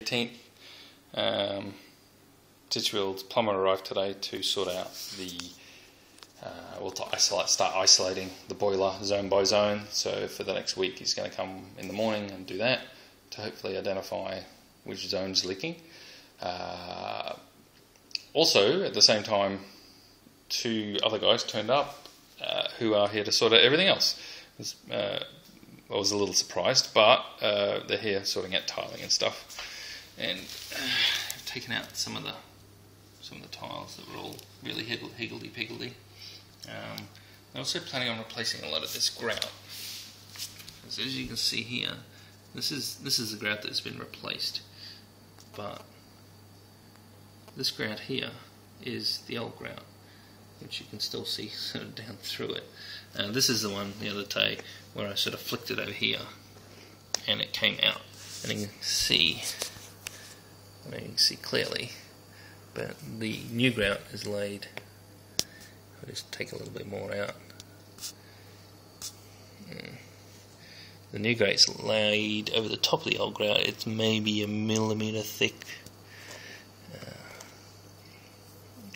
18th. Titchfield's plumber arrived today to sort out the, start isolating the boiler zone by zone. So for the next week he's going to come in the morning and do that to hopefully identify which zone's leaking. Also, at the same time, 2 other guys turned up who are here to sort out everything else. I was a little surprised, but they're here sorting out tiling and stuff. And I've taken out some of the tiles that were all really higgledy-piggledy. I'm also planning on replacing a lot of this grout. As you can see here, this is the grout that's been replaced, but this grout here is the old grout, which you can still see sort of down through it. This is the one the other day where I sort of flicked it over here and it came out, and you can see, clearly, but the new grout is laid. I'll just take a little bit more out. The new grout's laid over the top of the old grout. It's maybe a millimetre thick.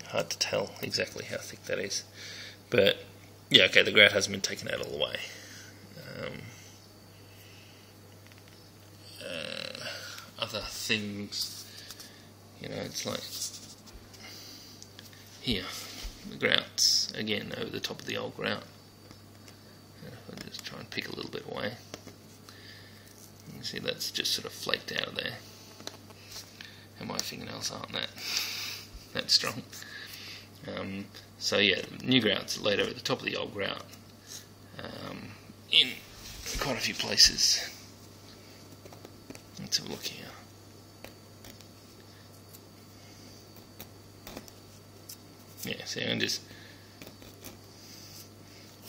Hard to tell exactly how thick that is, but yeah, okay, the grout hasn't been taken out all the way. Other things, it's like here, the grout's again over the top of the old grout. I'll just try and pick a little bit away. You can see that's just sort of flaked out of there, and my fingernails aren't that strong. So yeah, new grout's laid over the top of the old grout in quite a few places. Let's have a look here. Yeah, see, I can just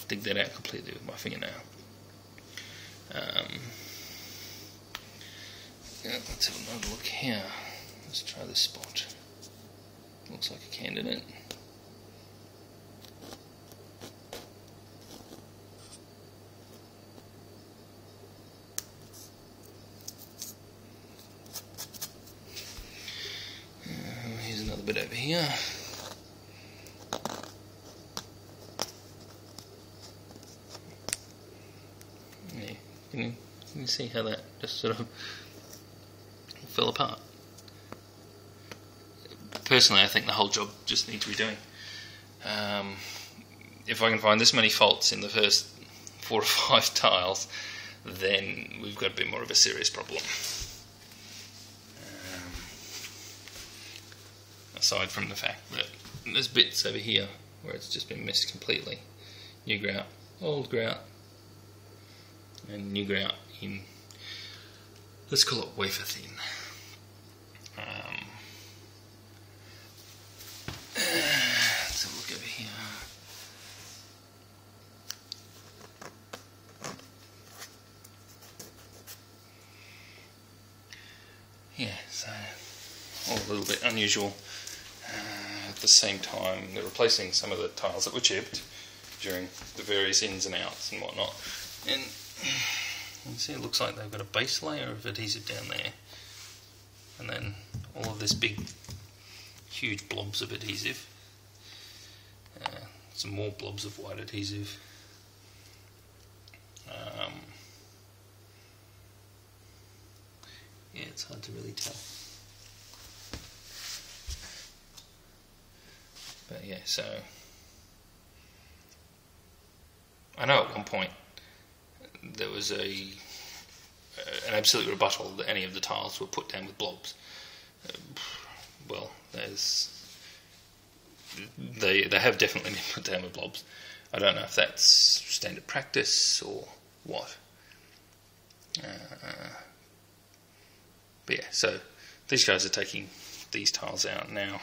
dig that out completely with my fingernail. Let's have another look here. Let's try this spot. Looks like a candidate. Here's another bit over here. Yeah, can you see how that just sort of fell apart? Personally, I think the whole job just needs redoing. If I can find this many faults in the first 4 or 5 tiles, then we've got a bit more of a serious problem. Aside from the fact that there's bits over here where it's just been missed completely. New grout, old grout, and new grout in, let's call it wafer thin. Let's have a look over here. Yeah, so all a little bit unusual. At the same time, they're replacing some of the tiles that were chipped during the various ins and outs and whatnot. And you can see it looks like they've got a base layer of adhesive down there, and then all of this big, huge blobs of adhesive. Some more blobs of white adhesive. Yeah, it's hard to really tell. But yeah, so I know at one point there was an absolute rebuttal that any of the tiles were put down with blobs. Well, they have definitely been put down with blobs. I don't know if that's standard practice or what. But yeah, so these guys are taking these tiles out now,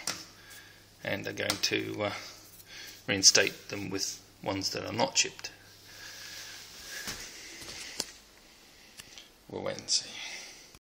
and they're going to reinstate them with ones that are not chipped. We'll wait and see.